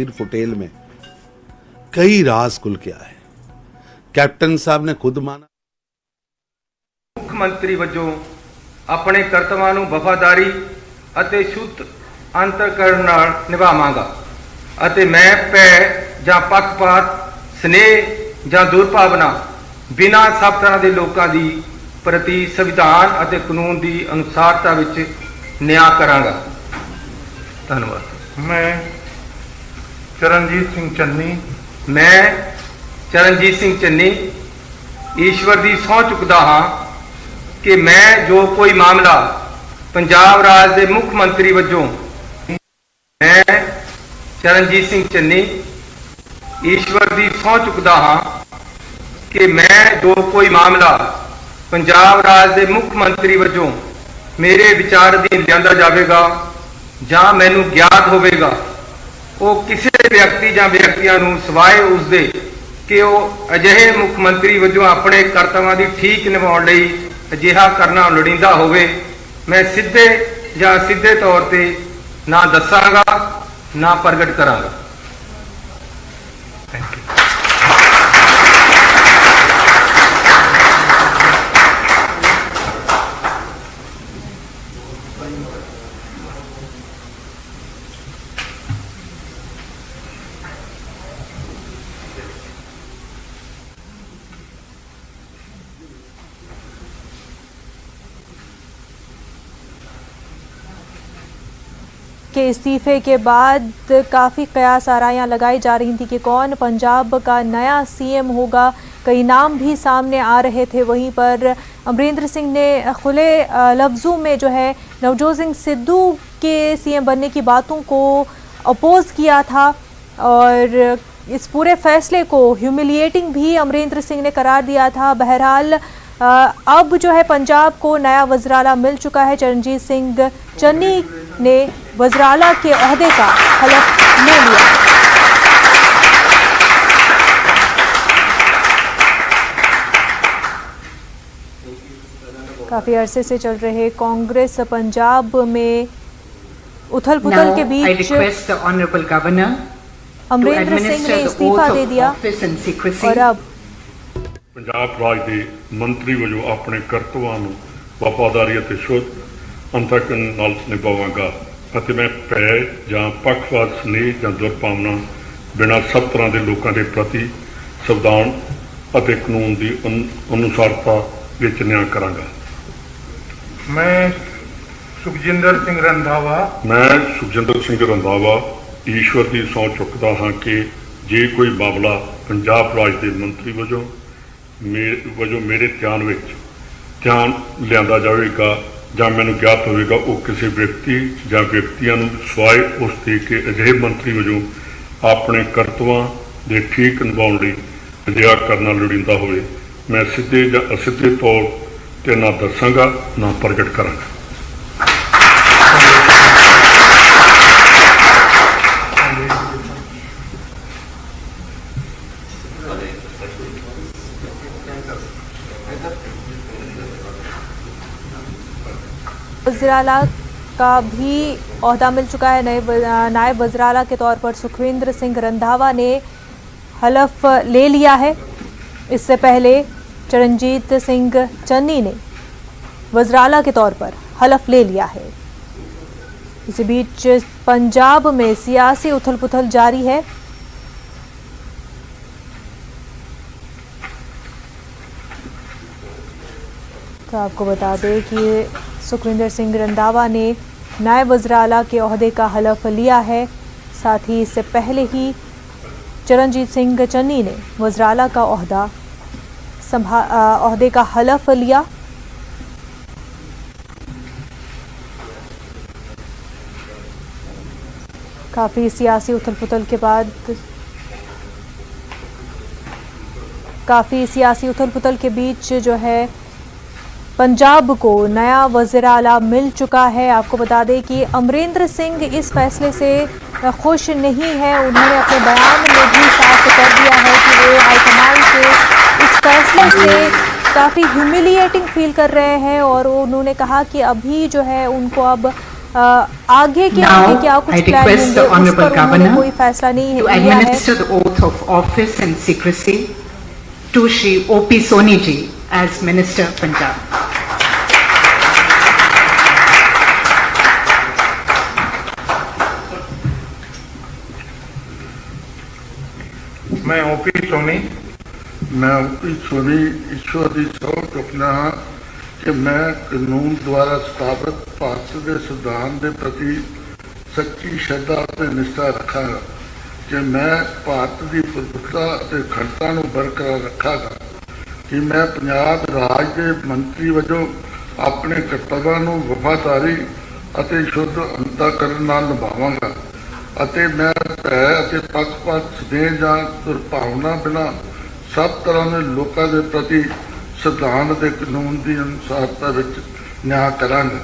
फुटेल में कई राज खुल के आए। कैप्टन साहब ने खुद माना, मुख्यमंत्री वजों अपने कर्तव्यां नूं वफादारी ਅਤੇ शुद्ध अंतकरण नाल निभावांगा ਅਤੇ मैं भै ਜਾਂ पक्षपात स्नेह ਜਾਂ दुर्भावना बिना सब तरह के लोगों की प्रति संविधान ਅਤੇ कानून की अनुसारता विच न्याय करांगा। धन्यवाद। मैं चरणजीत सिंह चन्नी ईश्वर की सौं चुकदा हाँ कि मैं जो कोई मामला पंजाब राज के मुख्य मंत्री वजों मैं चरणजीत सिंह चन्नी ईश्वर की सौं चुकदा हाँ कि मैं जो कोई मामला पंजाब राज के मुख्य मंत्री वजों मेरे विचार अधीन लिया जाएगा जां मैनू ज्ञात होवेगा वो किसी व्यक्ति या व्यक्तियों नूं सिवाए उसदे कि वो अजिहे मुख्य मंत्री वजों अपने कर्तव्यां दी ठीक निभाउण लई अजिहा करना लोड़ींदा होवे मैं सीधे या सीधे तौर पर ना दसांगा ना प्रगट करांगा। Thank you. के इस्तीफे के बाद काफ़ी कयास आराइयाँ लगाई जा रही थी कि कौन पंजाब का नया सीएम होगा। कई नाम भी सामने आ रहे थे। वहीं पर अमरिंदर सिंह ने खुले लफ्ज़ों में जो है नवजोत सिंह सिद्धू के सीएम बनने की बातों को अपोज किया था और इस पूरे फैसले को ह्यूमिलिएटिंग भी अमरिंदर सिंह ने करार दिया था। बहरहाल अब जो है पंजाब को नया वज़राला मिल चुका है। चरणजीत सिंह चन्नी ने वज़राला के ओहदे का हलफ ले लिया। काफी अरसे से चल रहे कांग्रेस पंजाब में उथल पुथल के बीच अमरिंदर सिंह ने इस्तीफा दे दिया और अब पंजाब राज के मंत्री वजों अपने कर्तव्यां नूं वफादारी ਅਤੇ शुद्ध अंतकरण नाल निभावांगा ਅਤੇ मैं भै ਜਾਂ पक्षपात स्नेह ਜਾਂ दुर्भावना बिना सब तरह के लोगों के प्रति संविधान ਅਤੇ कानून की अनुसारता विच न्याय करांगा। मैं सुखजिंदर सिंह रंधावा ईश्वर की सौं चुकदा हाँ कि जे कोई मामला पंजाब राज के मंत्री वजों मेरे ध्यान लिया जाएगा जां मैनूं ज्ञात होगा वो किसी व्यक्ति या व्यक्तियों सिवाए उसके कि अजिहे मंत्री वजों अपने कर्तव्यां दे ठीक निभाउण लई अजिहा करना लोड़ींदा होवे मैं सीधे या असीधे तौर पर ना दसांगा ना प्रगट करांगा। वज़राला का भी ओहदा मिल चुका है। नायब वज़राला के तौर पर सुखविंदर सिंह रंधावा ने हलफ ले लिया है। इससे पहले चरणजीत सिंह चन्नी ने वज़राला के तौर पर हलफ ले लिया है। इसी बीच पंजाब में सियासी उथल पुथल जारी है। तो आपको बता दें कि सुखविंदर सिंह रंधावा ने नायब वज़राला के ओहदे का हलफ लिया है। साथ ही इससे पहले ही चरणजीत सिंह चन्नी ने वज़राला का ओहदे का हलफ लिया। काफ़ी सियासी उथल पुथल के बीच जो है पंजाब को नया वज़राला मिल चुका है। आपको बता दें कि अमरिंदर सिंह इस फैसले से खुश नहीं है। उन्होंने अपने बयान में भी साफ कर दिया है कि वो हाईकमान के इस फैसले से काफ़ी ह्यूमिलिएटिंग फील कर रहे हैं और उन्होंने कहा कि अभी जो है उनको अब आगे के Now, आगे क्या कुछ I प्लान request the होंगे, उस Honorable पर उन्होंने Governor कोई फैसला नहीं to लिया है। administer the oath of office and secrecy to Shri O.P. Soni ji as Minister Punjab. मैं ओपी सोनी ਮੈਂ ਉਪੀ ਸੋਨੀ ਈਸ਼ਵਰ ਦੀ ਸਹੁੰ ਚੁੱਕਦਾ ਹਾਂ ਕਿ ਮੈਂ ਕਾਨੂੰਨ ਦੁਆਰਾ ਸਥਾਪਿਤ ਭਾਰਤ ਦੇ ਸੰਵਿਧਾਨ ਦੇ ਪ੍ਰਤੀ ਸੱਚੀ ਸ਼ਰਧਾ ਅਤੇ ਨਿਸ਼ਠਾ ਰੱਖਾਂਗਾ ਕਿ ਮੈਂ ਭਾਰਤ ਦੀ ਪ੍ਰਭੁੱਤਾ ਅਤੇ ਅਖੰਡਤਾ ਨੂੰ ਬਰਕਰਾਰ ਰੱਖਾਂਗਾ ਕਿ ਮੈਂ ਪੰਜਾਬ ਰਾਜ ਦੇ ਮੰਤਰੀ ਵਜੋਂ ਆਪਣੇ ਕਰਤੱਵਾਂ ਨੂੰ ਵਫਾਦਾਰੀ ਅਤੇ ਸ਼ੁੱਧ ਅੰਤःਕਰਨ ਨਾਲ ਨਿਭਾਵਾਂਗਾ ਅਤੇ ਮੈਂ ਭੈ ਅਤੇ ਪੱਖਪਾਤ ਸਨੇਹ ਜਾਂ ਦੁਰਭਾਵਨਾ ਬਿਨਾਂ ਸਭ ਤਰ੍ਹਾਂ ਦੇ ਲੋਕਾਂ ਦੇ ਪ੍ਰਤੀ ਸੰਵਿਧਾਨ ਅਤੇ ਕਾਨੂੰਨ ਦੀ ਅਨੁਸਾਰਤਾ ਵਿੱਚ ਨਿਆਂ ਕਰਾਂਗਾ।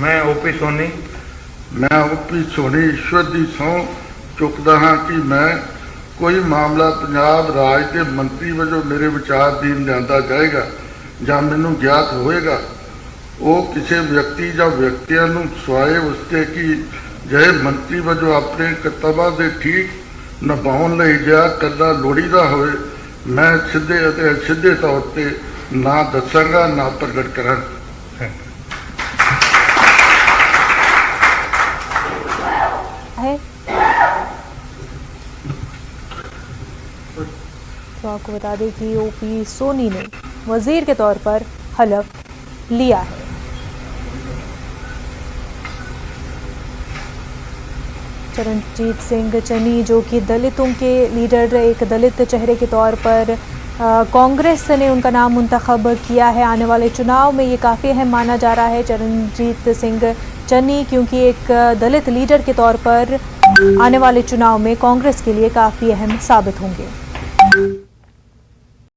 ਮੈਂ ਓਪੀ ਸੋਨੀ ਮੈਂ ਓਪੀ ਸੋਨੀ ਈਸ਼ਵਰ ਦੀ ਸਹੁੰ ਚੁੱਕਦਾ ਹਾਂ ਕਿ ਮੈਂ ਕੋਈ ਮਾਮਲਾ ਪੰਜਾਬ ਰਾਜ ਦੇ ਮੰਤਰੀ ਵਜੋਂ ਮੇਰੇ ਵਿਚਾਰਧੀਨ ਲਿਆਂਦਾ ਜਾਏਗਾ ਜਾਂ ਮੈਨੂੰ ਗਿਆਤ ਹੋਏਗਾ, ਉਹ ਕਿਸੇ ਵਿਅਕਤੀ ਜਾਂ ਵਿਅਕਤੀਆਂ ਨੂੰ ਸਵਾਏ ਉਸਤੇ ਕਿ ਜਿਹੇ ਮੰਤਰੀ ਵਜੋਂ ਆਪਣੇ ਕਰਤੱਵਾਂ ਦੇ ਠੀਕ ਨਿਭਾਉਣ ਲਈ ਜਿਆ ਕਰਨਾ ਲੋੜੀਦਾ ਹੋਵੇ, ਮੈਂ ਸਿੱਧੇ ਅਤੇ ਅਸਿੱਧੇ ਤੌਰ ਤੇ ਨਾ ਦੱਸਾਂਗਾ ਨਾ ਪ੍ਰਗਟ ਕਰਾਂਗਾ। है तो आपको बता दें कि ओपी सोनी ने वजीर के तौर पर हलफ लिया है। चरणजीत सिंह चन्नी जो कि दलितों के लीडर, एक दलित चेहरे के तौर पर कांग्रेस ने उनका नाम मुंतखब किया है आने वाले चुनाव में। ये काफ़ी अहम माना जा रहा है चरणजीत सिंह चन्नी, क्योंकि एक दलित लीडर के तौर पर आने वाले चुनाव में कांग्रेस के लिए काफ़ी अहम साबित होंगे।